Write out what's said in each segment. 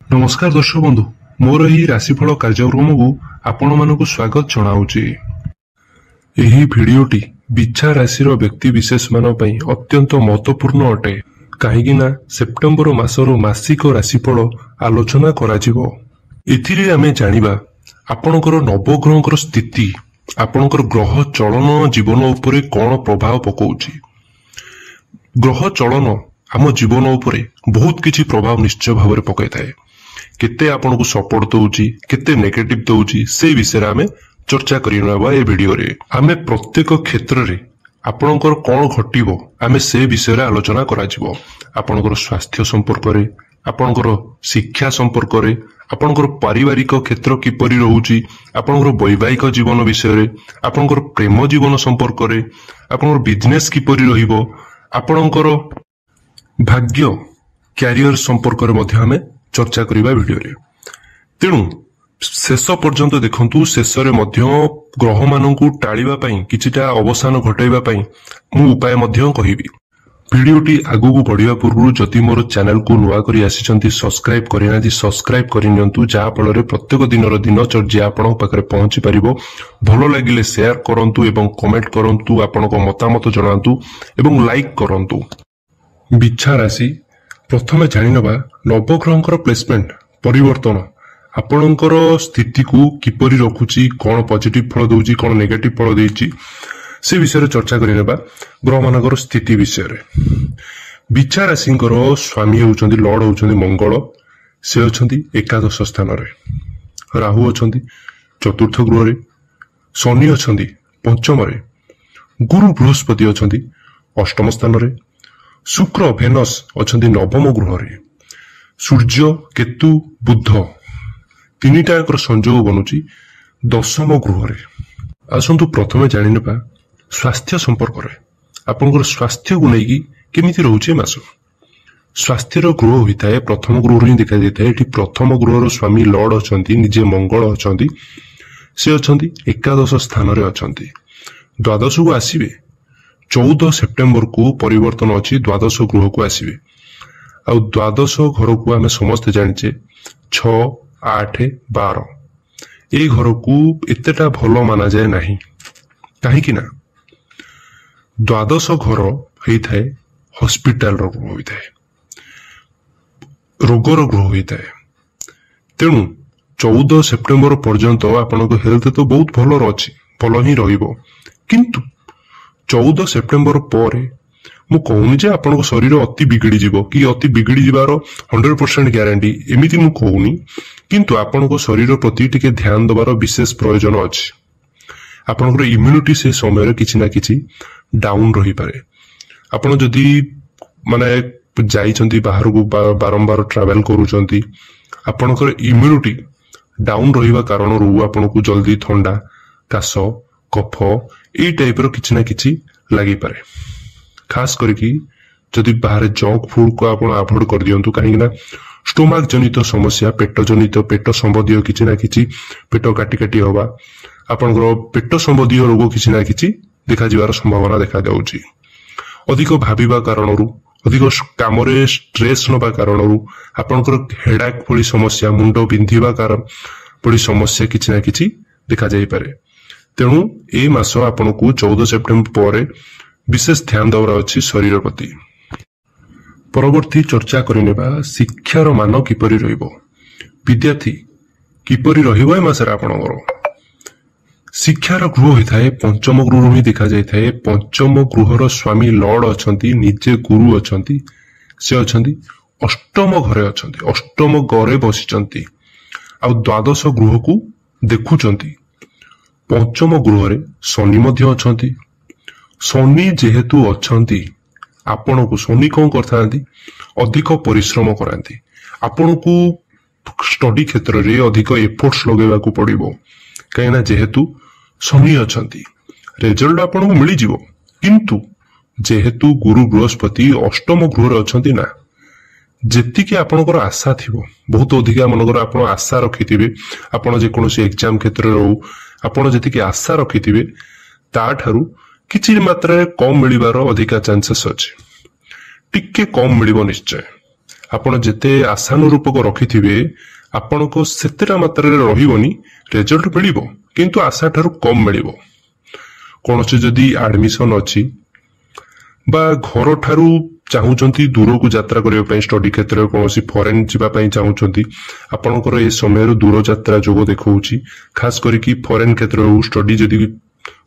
नमस्कार दर्शक बंधु मोर यही राशिफल कार्यक्रम को आपण मानक स्वागत जनाऊँगी। यही भिडियोटी बिच्छा राशिर व्यक्ति विशेष मान पई अत्यंत महत्वपूर्ण अटे कहीं सेप्टेम्बर मासर मासिक राशिफल आलोचना कराजिबो। एथिरे आमे जानिबा आपणकर नवग्रहंकर स्थिति आपणकर ग्रह चलन जीवन उपरे कौन प्रभाव पकाउछि। ग्रह चलन आम जीवन उपरे बहुत किछि प्रभाव निश्चय भाव में पकाई थाए। केते आपन को सपोर्ट दउछि केते नेगेटिव दउछि से विषय रे आमे चर्चा करिनबा ए वीडियो रे। आमे प्रत्येक क्षेत्र रे आपनकर कोन घटिबो आमे से विषय रे आलोचना कराजिबो। आपनकर स्वास्थ्य संपर्क रे, आपनकर शिक्षा संपर्क रे, आपनकर पारिवारिक क्षेत्र किपरि रहउछि, आपनकर वैवाहिक जीवन विषय रे, आपनकर प्रेम जीवन संपर्क रे, आपनकर बिजनेस किपरि रहिबो, आपनकर भाग्य क्यारियर संपर्क रे मध्ये हमें चर्चा करिबा वीडियो रे। तेणु शेष पर्यंत देखंतु। शेष रे मध्ये ग्रह माननकु टाळिबा पई किछिटा अवसान घटाइबा पई मु उपाय मध्ये कहिबी। वीडियोटी आगु बढ़िया पूर्व जदि मोर चैनल को नुआ करी आसीचंती सब्सक्राइब करिनाथि सब्सक्राइब करिनियंतु जा फल प्रत्येक दिन दिनचर्या आपण पाखरे पहुंची परिबो। भलो लागिले शेयर करंतु एवं कमेंट करंतु, आपनको मतामत जणांतु एवं लाइक करंतु। बिच्छा राशि प्रथमे जानिनबा नवग्रहंकर प्लेसमेंट परिवर्तन आपणकर स्थिति को किपरि रखुची, कौन पॉजिटिव फल दउची कौन नेगेटिव फल देइची से विषय रे चर्चा करिनेबा। ग्रह मानकर स्थिति विषय रे बिच्छा राशिंकर स्वामी होउचंदी लॉर्ड होउचंदी मंगल। से अछंदी एकादश स्थान रे, राहु अछंदी चतुर्थ गृह रे, शनि अछंदी पंचम रे, गुरु बृहस्पति अछंदी अष्टम स्थान रे, शुक्र भेनस अछंदी नवम गृह रे, सूर्य केतु बुध तीनिटाकर संयोग बनुची दशम गृह रे। आसंतु प्रथमे जानिनेबा स्वास्थ्य संपर्क रे आपनकर स्वास्थ्य को लेकी केमिति रहउचे मास। स्वास्थ्यर ग्रह होइताए प्रथम गृह रे देखा जाइताए। एठी प्रथम गृह रो स्वामी लॉर्ड अछंती निजे मंगल अछंती। से अछंती एकादश स्थान रे अछंती। द्वादश को आसीबे 14 सेप्टेम्बर को परिवर्तन अच्छी द्वादश गृह को आसवे। आ द्वादश घर को आम समस्ते जाचे 6, 8, 12 ए घर को एतेटा भल माना जाए नहीं कहीं ना द्वादश घर होता है हॉस्पिटल ग्रह होता है, रोगर ग्रह होता है। तेणु 14 सेप्टेम्बर पर्यंत आपन हेल्थ तो बहुत भल अच्छी भल ही किंतु 14 सेप्टेम्बर पर मु कहूनी जे आपन शरीर अति बिगड़ी जीवो कि अति बिगड़ी जीवार 100% ग्यारंटी एमिति मु कहूनी, किंतु आपन शरीर प्रति टिके ध्यान दबार विशेष प्रयोजन अछि। आपन इम्यूनिटी से समय किछि ना किछि डाउन रही पारे। आपन जदि माने जाइछंती बाहर को बारंबार ट्रैवल करूछंती, आपनकर इम्यूनिटी डाउन रहिबा कारणरू आपन को जल्दी ठंडा काश कफ ए टाइप रो किछि ना किछि लागि पारे। खास करके जदि बाहर जंक फूड को आपण अवॉइड कर दियंतु कहीं ना स्टोमक जनित समस्या पेट जनित पेट संबंधी किछि ना किछि पेट काटी काटी होबा आपनकर पेट संबंधी रोग किछि ना किछि देखा जिवार संभावना देखा जाउछि। अधिक भाबिबा कारणरू अधिक काम रे स्ट्रेस नबा कारणरू आपनकर हेडाक भली समस्या मुंड बिंधिबा कारण भली समस्या किछि ना किछि देखा जाई पारे। तेणु ए मास आपन को 14 सेप्टेम्बर पर विशेष ध्यान देवार अच्छी शरीर प्रति। परवर्ती चर्चा करिनेबा शिक्षार मान किपरि रहिबो, विद्यार्थी किपरि रहिबो ए मासरे आपनकर। शिक्षार गृह होइथाए पंचम गृह ही देखा जाइथाए। पंचम गृहर स्वामी लॉर्ड अछंती निजे गुरु अछंती। से अछंती अष्टम घरे अछंती, अष्टम घरे बसिचंती आ द्वादश गृह को देखुचंती। पंचम गृह रे शनि मध्य अछंती। शनि जेहेतु अछंती आपण को शनि कौन करथांती अधिक परिश्रम करांती। आपण को स्टडी क्षेत्र रे अधिक एफर्ट्स लगेबा को पड़िबो कहीं ना जेहेतु शनि अछंती रिजल्ट आपण को मिली जिवो। किंतु जेहेतु गुरु बृहस्पति अष्टम गृह रे अछंती ना जेतिके आपनकर आशा थिबो बहुत अधिका मनकर आपण आशा रखिथिबे। आपण जे कोनोसी एग्जाम क्षेत्र रे हो आपण जेतिके आशा रखिथिबे ता ठारू किछि मात्रा कम मिलिबार अधिका चांसेस अछि। टिके कम मिलिबो निश्चय। ଆପଣ ଯେତେ ଆଶାନୁରୂପକ ରଖିଥିବେ ଆପଣଙ୍କ ସେତେଟା ମାତ୍ରାରେ ରହିବନି, ରେଜଲ୍ଟ ମିଳିବ କିନ୍ତୁ ଆଶା ଠାରୁ କମ୍ ମିଳିବ। କୌଣସି ଯଦି ଆଡମିସନ ଅଛି ବା ଘର ଠାରୁ ଚାହୁଁଛନ୍ତି ଦୂରକୁ ଯାତ୍ରା କରିବା ପାଇଁ, ଷ୍ଟଡି କ୍ଷେତ୍ରରେ କୌଣସି ଫରେନ୍ ଯିବା ପାଇଁ ଚାହୁଁଛନ୍ତି, ଆପଣଙ୍କର ଏ ସମୟରୁ ଦୂର ଯାତ୍ରା ଯୋଗ ଦେଖଉଛି। ଖାସ କରିକି ଫରେନ୍ କ୍ଷେତ୍ରରୁ ଷ୍ଟଡି ଯଦି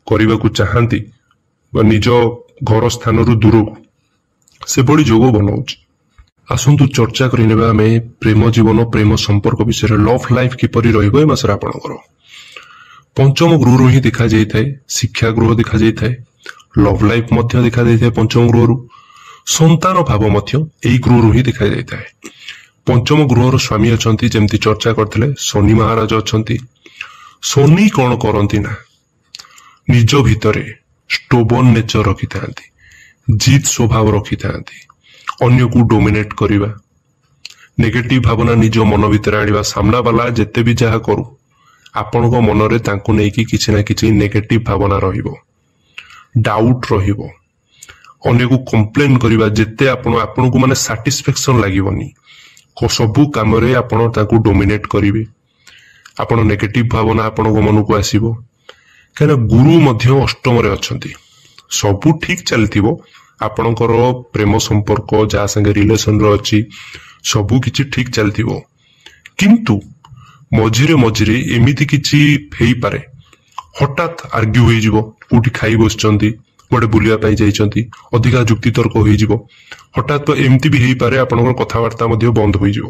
କରିବାକୁ ଚାହାନ୍ତି ବା ନିଜ ଘର ସ୍ଥାନରୁ ଦୂରକୁ, ସେଭଳି ଯୋଗ ବନଉଛି। ଆସନ୍ତୁ ଚର୍ଚ୍ଚା କରିନେବା ଆମେ ପ୍ରେମ ଜୀବନ, ପ୍ରେମ ସମ୍ପର୍କ ବିଷୟରେ। ଲଭ୍ ଲାଇଫ୍ କିପରି ରହିବ ଏ ମାସରେ ଆପଣଙ୍କର। ପଞ୍ଚମ ଗୃହରୁ ହିଁ ଦେଖାଯାଇଥାଏ, ଶିକ୍ଷା ଗୃହ ଦେଖାଯାଇଥାଏ, ଲଭ୍ ଲାଇଫ୍ ମଧ୍ୟ ଦେଖାଯାଇଥାଏ ପଞ୍ଚମ ଗୃହରୁ, ସନ୍ତାନ ଭାବ ମଧ୍ୟ ଏଇ ଗୃହରୁ ହିଁ ଦେଖାଯାଇଥାଏ। ପଞ୍ଚମ ଗୃହର ସ୍ୱାମୀ ଅଛନ୍ତି, ଯେମିତି ଚର୍ଚ୍ଚା କରିଥିଲେ ଶନି ମହାରାଜ ଅଛନ୍ତି। ଶନି କଣ କରନ୍ତି ନା ନିଜ ଭିତରେ ଷ୍ଟୋବନ ନେଚର ରଖିଥାନ୍ତି, ଜିଦ୍ ସ୍ୱଭାବ ରଖିଥାନ୍ତି, ଅନ୍ୟକୁ ଡୋମିନେଟ କରିବା, ନେଗେଟିଭ ଭାବନା ନିଜ ମନ ଭିତରେ ଆଣିବା। ସାମ୍ନା ବାଲା ଯେତେ ବି ଯାହା କରୁ ଆପଣଙ୍କ ମନରେ ତାଙ୍କୁ ନେଇକି କିଛି ନା କିଛି ନେଗେଟିଭ ଭାବନା ରହିବ, ଡାଉଟ୍ ରହିବ, ଅନ୍ୟକୁ କମ୍ପ୍ଲେନ କରିବା। ଯେତେ ଆପଣଙ୍କୁ ମାନେ ସାଟିସ୍ଫ୍ୟାକ୍ସନ ଲାଗିବନି, ସବୁ କାମରେ ଆପଣ ତାଙ୍କୁ ଡୋମିନେଟ କରିବେ, ଆପଣ ନେଗେଟିଭ ଭାବନା ଆପଣଙ୍କ ମନକୁ ଆସିବ। କାହିଁକିନା ଗୁରୁ ମଧ୍ୟ ଅଷ୍ଟମରେ ଅଛନ୍ତି। ସବୁ ଠିକ ଚାଲିଥିବ, ଆପଣଙ୍କର ପ୍ରେମ ସମ୍ପର୍କ ଯାହା ସାଙ୍ଗେ ରିଲେସନରେ ଅଛି ସବୁ କିଛି ଠିକ ଚାଲିଥିବ, କିନ୍ତୁ ମଝିରେ ମଝିରେ ଏମିତି କିଛି ହେଇପାରେ, ହଠାତ୍ ଆର୍ଗ୍ୟୁ ହେଇଯିବ। କୋଉଠି ଖାଇ ବସିଛନ୍ତି, ଗୋଟେ ବୁଲିବା ପାଇଁ ଯାଇଛନ୍ତି, ଅଧିକା ଯୁକ୍ତିତର୍କ ହେଇଯିବ, ହଠାତ୍ ଏମିତି ବି ହେଇପାରେ ଆପଣଙ୍କର କଥାବାର୍ତ୍ତା ମଧ୍ୟ ବନ୍ଦ ହୋଇଯିବ।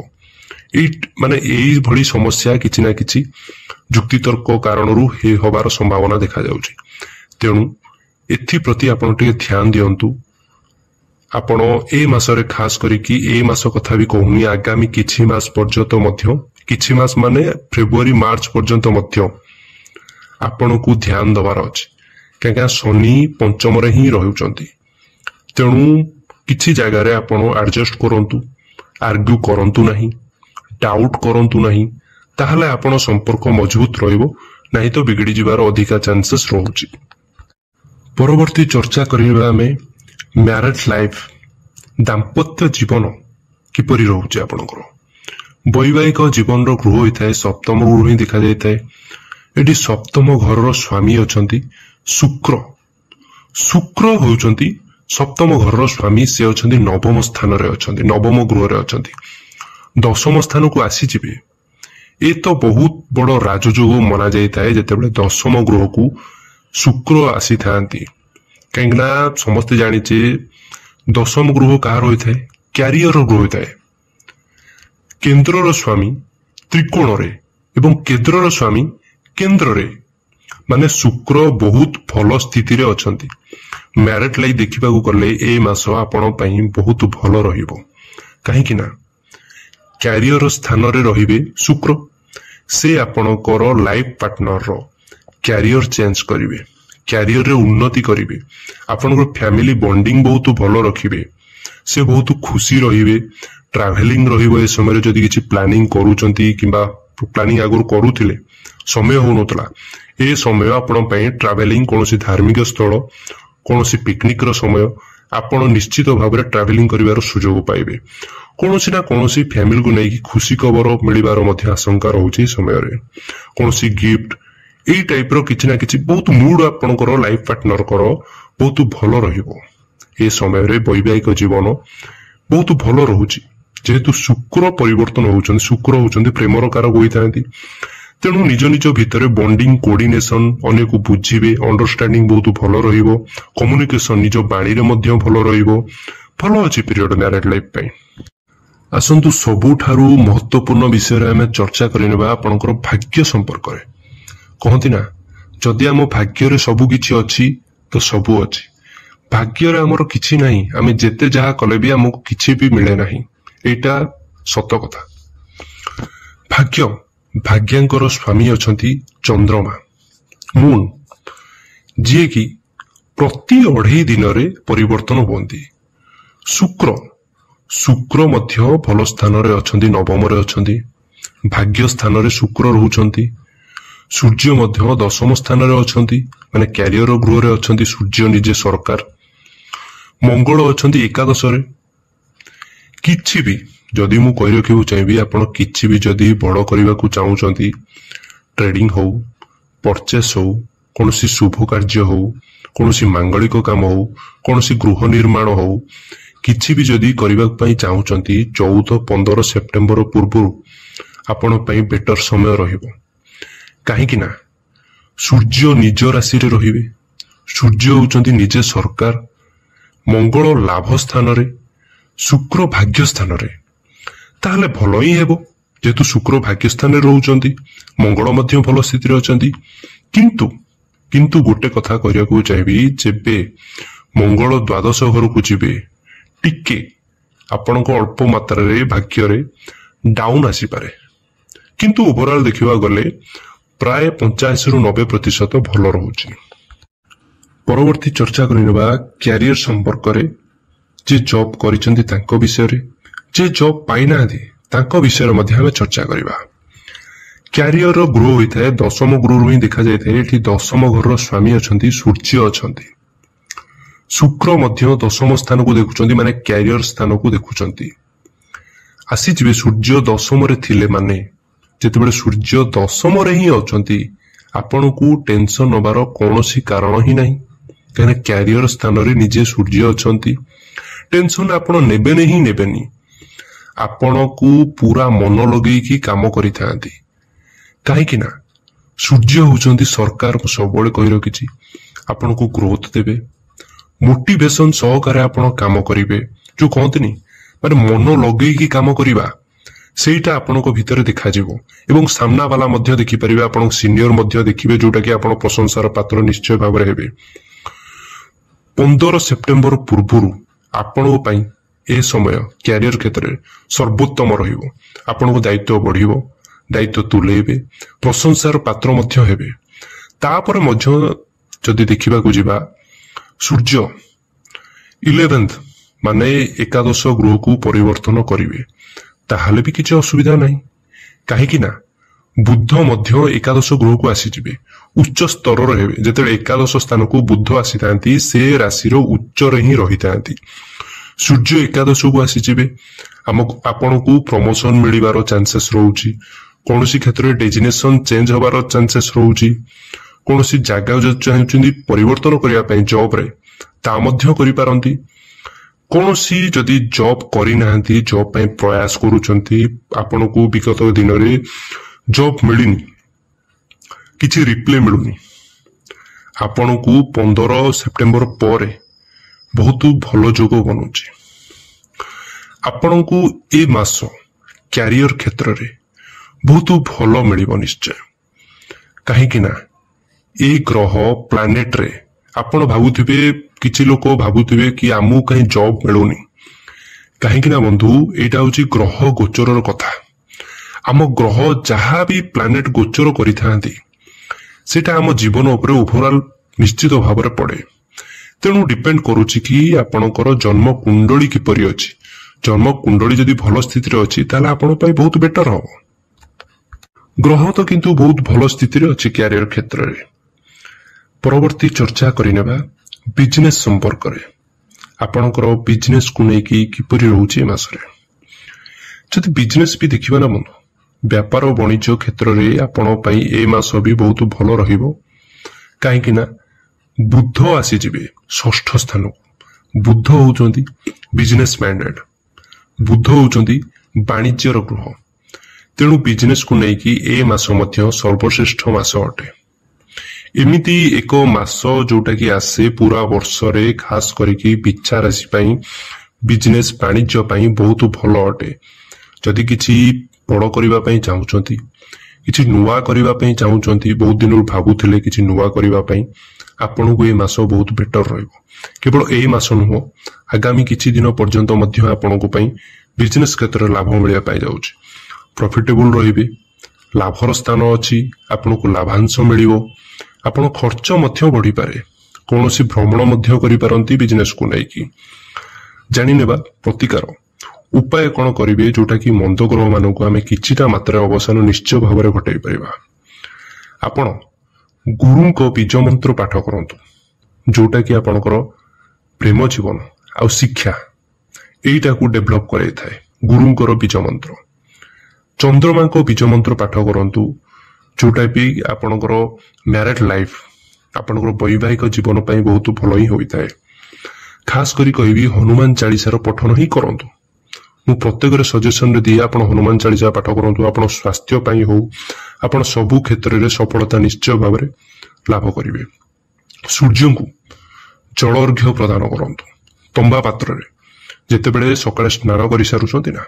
ଏଇଭଳି ସମସ୍ୟା କିଛି ନା କିଛି ଯୁକ୍ତିତର୍କ କାରଣରୁ ହବାର ସମ୍ଭାବନା ଦେଖାଯାଉଛି। ତେଣୁ ଏଥିପ୍ରତି ଆପଣ ଟିକେ ଧ୍ୟାନ ଦିଅନ୍ତୁ। ଆପଣ ଏ ମାସରେ ଖାସ କରିକି ଏ ମାସ କଥା ବି କହୁନି, ଆଗାମୀ କିଛି ମାସ ପର୍ଯ୍ୟନ୍ତ ମଧ୍ୟ, କିଛି ମାସ ମାନେ ଫେବୃଆରୀ ମାର୍ଚ୍ଚ ପର୍ଯ୍ୟନ୍ତ ମଧ୍ୟ ଆପଣଙ୍କୁ ଧ୍ୟାନ ଦେବାର ଅଛି। କାହିଁକିନା ଶନି ପଞ୍ଚମରେ ହିଁ ରହୁଛନ୍ତି। ତେଣୁ କିଛି ଜାଗାରେ ଆପଣ ଆଡଜଷ୍ଟ କରନ୍ତୁ, ଆର୍ଗ୍ୟୁ କରନ୍ତୁ ନାହିଁ, ଡାଉଟ୍ କରନ୍ତୁ ନାହିଁ, ତାହେଲେ ଆପଣ ସମ୍ପର୍କ ମଜବୁତ ରହିବ, ନାହିଁ ତ ବିଗିଡି ଯିବାର ଅଧିକା ଚାନ୍ସେସ୍ ରହୁଛି। ପରବର୍ତ୍ତୀ ଚର୍ଚ୍ଚା କରିବା ଆମେ ମ୍ୟାରେଜ ଲାଇଫ, ଦାମ୍ପତ୍ୟ ଜୀବନ କିପରି ରହୁଛି ଆପଣଙ୍କର। ବୈବାହିକ ଜୀବନର ଗୃହ ହୋଇଥାଏ ସପ୍ତମ ଗୃହ ହିଁ ଦେଖାଯାଇଥାଏ। ଏଠି ସପ୍ତମ ଘରର ସ୍ୱାମୀ ଅଛନ୍ତି ଶୁକ୍ର। ଶୁକ୍ର ହେଉଛନ୍ତି ସପ୍ତମ ଘରର ସ୍ୱାମୀ, ସେ ଅଛନ୍ତି ନବମ ସ୍ଥାନରେ ଅଛନ୍ତି, ନବମ ଗୃହରେ ଅଛନ୍ତି। ଦଶମ ସ୍ଥାନକୁ ଆସିଯିବେ, ଏ ତ ବହୁତ ବଡ ରାଜଯୋଗ ମନା ଯାଇଥାଏ ଯେତେବେଳେ ଦଶମ ଗୃହକୁ ଶୁକ୍ର ଆସିଥାନ୍ତି। କାହିଁକି ନା ସମସ୍ତେ ଜାଣିଛେ ଦଶମ ଗୃହ କାହାର ହୋଇଥାଏ, କ୍ୟାରିୟର ଗୃହ ହୋଇଥାଏ। କେନ୍ଦ୍ରର ସ୍ୱାମୀ ତ୍ରିକୋଣରେ ଏବଂ କେନ୍ଦ୍ରର ସ୍ୱାମୀ କେନ୍ଦ୍ରରେ, ମାନେ ଶୁକ୍ର ବହୁତ ଭଲ ସ୍ଥିତିରେ ଅଛନ୍ତି। ମ୍ୟାରେଜ ଲାଇଫ ଦେଖିବାକୁ ଗଲେ ଏ ମାସ ଆପଣ ପାଇଁ ବହୁତ ଭଲ ରହିବ। କାହିଁକି ନା କ୍ୟାରିୟର ସ୍ଥାନରେ ରହିବେ ଶୁକ୍ର, ସେ ଆପଣଙ୍କର ଲାଇଫ ପାର୍ଟନରର କ୍ୟାରିୟର ଚେଞ୍ଜ କରିବେ, କ୍ୟାରିୟରରେ ଉନ୍ନତି କରିବେ, ଆପଣଙ୍କର ଫ୍ୟାମିଲି ବଣ୍ଡିଂ ବହୁତ ଭଲ ରଖିବେ, ସେ ବହୁତ ଖୁସି ରହିବେ। ଟ୍ରାଭେଲିଂ ରହିବ ଏ ସମୟରେ, ଯଦି କିଛି ପ୍ଲାନିଂ କରୁଛନ୍ତି କିମ୍ବା ପ୍ଲାନିଂ ଆଗରୁ କରୁଥିଲେ ସମୟ ହଉନଥିଲା, ଏ ସମୟ ଆପଣ ପାଇଁ ଟ୍ରାଭେଲିଂ, କୌଣସି ଧାର୍ମିକ ସ୍ଥଳ, କୌଣସି ପିକନିକ ର ସମୟ, ଆପଣ ନିଶ୍ଚିତ ଭାବରେ ଟ୍ରାଭେଲିଂ କରିବାର ସୁଯୋଗ ପାଇବେ। କୌଣସି ନା କୌଣସି ଫ୍ୟାମିଲିକୁ ନେଇକି ଖୁସି ଖବର ମିଳିବାର ମଧ୍ୟ ଆଶଙ୍କା ରହୁଛି ଏ ସମୟରେ। କୌଣସି ଗିଫ୍ଟ, ଏଇ ଟାଇପର କିଛି ନା କିଛି ବହୁତ ମୁଡ ଆପଣଙ୍କର ଲାଇଫ ପାର୍ଟନରଙ୍କର ବହୁତ ଭଲ ରହିବ। ଏ ସମୟରେ ବୈବାହିକ ଜୀବନ ବହୁତ ଭଲ ରହୁଛି, ଯେହେତୁ ଶୁକ୍ର ପରିବର୍ତ୍ତନ ହଉଛନ୍ତି, ଶୁକ୍ର ହଉଛନ୍ତି ପ୍ରେମର କାରକ ହୋଇଥାନ୍ତି। ତେଣୁ ନିଜ ନିଜ ଭିତରେ ବଣ୍ଡିଂ, କୋଅର୍ଡିନେସନ, ଅନ୍ୟକୁ ବୁଝିବେ, ଅଣ୍ଡରଷ୍ଟାଣ୍ଡିଂ ବହୁତ ଭଲ ରହିବ। କମ୍ୟୁନିକେସନ ନିଜ ବାଣୀରେ ମଧ୍ୟ ଭଲ ରହିବ। ଭଲ ଅଛି ପିରିୟଡ ମ୍ୟାରେଜ ଲାଇଫ ପାଇଁ। ଆସନ୍ତୁ ସବୁଠାରୁ ମହତ୍ୱପୂର୍ଣ୍ଣ ବିଷୟରେ ଆମେ ଚର୍ଚ୍ଚା କରିନେବା ଆପଣଙ୍କର ଭାଗ୍ୟ ସମ୍ପର୍କରେ। କହନ୍ତି ନା, ଯଦି ଆମ ଭାଗ୍ୟରେ ସବୁ କିଛି ଅଛି ତ ସବୁ ଅଛି। ଭାଗ୍ୟରେ ଆମର କିଛି ନାହିଁ, ଆମେ ଯେତେ ଯାହା କଲେ ବି ଆମକୁ କିଛି ବି ମିଳେ ନାହିଁ, ଏଇଟା ସତ କଥା। ଭାଗ୍ୟଙ୍କର ସ୍ୱାମୀ ଅଛନ୍ତି ଚନ୍ଦ୍ରମା, ମୁନ୍, ଯିଏକି ପ୍ରତି 2.5 ଦିନରେ ପରିବର୍ତ୍ତନ ହୁଅନ୍ତି। ଶୁକ୍ର ମଧ୍ୟ ଭଲ ସ୍ଥାନରେ ଅଛନ୍ତି, ନବମରେ ଅଛନ୍ତି, ଭାଗ୍ୟ ସ୍ଥାନରେ ଶୁକ୍ର ରହୁଛନ୍ତି। ସୂର୍ଯ୍ୟ ମଧ୍ୟ 10ମ ସ୍ଥାନରେ ଅଛନ୍ତି, ମାନେ କ୍ୟାରିୟର ଗୃହରେ ଅଛନ୍ତି, ସୂର୍ଯ୍ୟ ନିଜେ ସରକାର। ମଙ୍ଗଳ ଅଛନ୍ତି ଏକାଦଶରେ। କିଛି ବି जदि मु कहि रखिबु चाहिबी आपण किछि भी जदि बड़ करबा को चाहूचंती, ट्रेडिंग हो, परचेस हो, कोनोसी शुभ कार्य हो, कोनोसी मांगलिक काम हो, कोनोसी गृह निर्माण हो, किछि भी जदि करबा पई चाहूचंती 14-15 सेप्टेम्बर पूर्व आपण पई बेटर समय रहिबो। काहे कि ना सूर्य निज राशि रे रहिबे, सूर्य होउचंती निजे सरकार, मंगल लाभ स्थान रे, शुक्र भाग्य स्थान रे, ताहले भलो ही हेबो जेतु शुक्र भाग्य स्थान रे रहउचंती, मंगल मध्य भलो स्थिति रे अचंती। किंतु गोटे कथा करिया को चाहिबी, जेबे मंगल द्वादश घर को जिबे टिके आपनको अल्प मात्रा रे भाग्य रे डाउन आसी पारे, किंतु ओवरऑल देखिबा गले प्राय 85-90% भलो रहउची। परवर्ती चर्चा करिनबा कैरियर संपर्क रे, जे जॉब करिसंती तांको विषय रे, जे जॉब पाइनांती तांको विषय रे मध्ये हम चर्चा करिबा। कैरियर रो ग्रो होइथाय दशम गृह हि देखा जायथाय। एठी दशम घर स्वामी अछंती, सूर्य अछंती, शुक्र मध्य दशम स्थान को देखुचंती, माने कैरियर स्थान को देखुचंती। आसी जिवे सूर्य दशम रे थिले माने जेतेबेले सूर्य दशम रे ही अछंती, आपनको टेंशन नबार कोनोसी कारण ही नहीं, कहना कैरियर स्थान रे निजे सूर्य अछंती। टेंशन आपण नेबेनी ही नेबेनी, आपनको पूरा मन लगेई की काम करिथांती। काहे कि ना सूर्य होउचंती सरकार, सबले कहि रखिछि आपनको ग्रोथ देबे, मोटिवेशन सहकारे आपण काम करिवे। जो कहंतनी माने मन लगेई की काम करिबा, सेटा आपनको भितरे देखा जिवो एवं सामना वाला मध्य देखि परिबे, आपण सीनियर मध्य देखिबे, जोटा कि आपण प्रशंसार पात्र निश्चय भाबरे हेबे। 15 सेप्टेम्बर पूर्वरु आपण पई ए समय कैरियर क्षेत्र में सर्वोत्तम रहिबो। आपनको दायित्व बढ़िबो, दायित्व तुलेबे, प्रशंसार पात्र मध्य हेबे। तापर मध्य जदि देखिबा को जिबा, सूर्य 11th माने एकादश गृह को परिवर्तन करिवे, ताहले भी किछि असुविधा नहीं। काहे कि ना बुध मध्य एकादश गृह को आसी जिवे, उच्च स्तर रे हेबे। जेतेबे एकादश स्थान को बुध आसीतांती, से राशि रो उच्च रे ही रहितांती। सूर्य एकादश को आसी जिवे, आपनको प्रमोशन मिलिबार चांसेस रहउची, कोनोसी क्षेत्र रे डेजिग्नेशन चेंज होबार चांसेस रहउची, कोनोसी जागा जो चाहउचंदी परिवर्तन करिया पई जॉब रे ता मध्य करि पारंती। कोनोसी जदि जॉब करि नाहंती, जॉब पई प्रयास करूचंती, आपनको विगत दिन रे जॉब मिलिनी, किछि रिप्ले मिलुनी, आपनको 15 सेप्टेम्बर परे बहुत भलो जोग बनुची। आपनको ए मास कैरियर क्षेत्र रे बहुत भलो मिलिबो निश्चय। काहे कि ना ए ग्रह प्लैनेट रे आपण भाबुथिबे, किछि लोक भाबुथिबे कि आमु कहीं जॉब मिलुनी। काहे कि ना बंधु, एटा होची ग्रह गोचरर कथा। आम ग्रह जहाँ भी प्लैनेट गोचर करिथांती, सेटा आम जीवन उपरे ओवरऑल निश्चित भाव में पड़े। तेणु डिपेंड करुछि कि आपणकर जन्म कुंडली किपरि अछि। जन्म कुंडली जदि भल स्थिति रे अछि, ताले आपण पई बहुत बेटर हो। ग्रह तो किंतु बहुत भल स्थिति रे अछि कैरियर क्षेत्र रे। परवर्ती चर्चा करिनेबा बिजनेस संपर्क रे। आपणकर बिजनेस को नेकी किपरि रहउछि मासरे। जदि बिजनेस भी देखिबा ना बंधु, व्यापार वाणिज्य क्षेत्र रे आपण पई ए मास भी बहुत भलो रहिबो। काहे कि ना बुध आसी जिवे षष्ठ स्थान को। बुध होउचंती बिजनेस माइंडेड, बुध होउचंती वाणिज्यर ग्रह। तेणु बिजनेस को नेकी ए मास मध्य सर्वश्रेष्ठ मास अटे। एमिति एक मास जोटा कि आसे पूरा वर्ष रे, खास करिकी बिच्छा राशि पई, बिजनेस वाणिज्य पई बहुत भलो अटे। जदि किछि बड़ करिबा पई चाहउचंती, किछि नुवा करिबा पई चाहउचंती, बहुत दिन भाबुथिले किछि नुवा करिबा पई, आपनको ए मास बहुत बेटर रहइबो। केवल ए मास नुहो, आगामी किछि दिन पर्यंत मध्य आपनको पई बिजनेस क्षेत्र रे लाभ मिलिया पाई जाउछि। प्रॉफिटेबल रहिबे, लाभर स्थान अछि, आपनको लाभांश मिलिबो। आपण खर्च मध्य बढ़ी पारे, कोनोसी भ्रमण मध्य करि पारंती बिजनेस को नेकी। जानि नेबा प्रतिकार उपाय कोन करिवे, जोटा कि मंद ग्रह मानकु आमे किछिटा मात्रा अवसान निश्चय भाव में घटाई परिबा। आपण गुरु को बीज मंत्र पाठ करंतु, जोटा कि आपणकर प्रेम जीवन आ शिक्षा एटा को डेभलप कराई थाए। गुरुंकर बीज मंत्र चंद्रमा को बीज मंत्र पाठ करंतु जोटा भी आपणकर मैरिड लाइफ आपणकर वैवाहिक जीवन पर बहुत भल ही होता है। खास करी कहबी हनुमान चालीसार पठन ही करंतु। मु प्रत्येक सजेशन रे दिए आपण हनुमान चालीसा पाठ करंतु। आपण स्वास्थ्य पई हो आपण सबु क्षेत्र रे सफलता निश्चय भाव में लाभ करिवे। सूर्य को जल अर्घ्य प्रदान करंतु। तंबा पात्र रे जेतेबेले सकाळे स्नान करि सारुछंती ना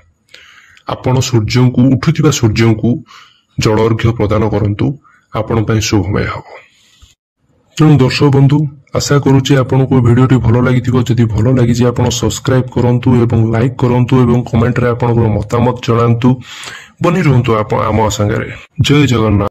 आपण सूर्य को उठुथिबा सूर्य को जल अर्घ्य प्रदान करंतु। आपण पई शुभमय हबो। तेणु दर्शक बंधु आशा करुचे आपको भिडियोटी भल लगी। जदि भल लगी आप सब्सक्राइब करंतु एवं लाइक करंतु एवं कमेंट रे आपन मतामत जणांतु। बनी रहंतु आप आम संगे। जय जगन्नाथ।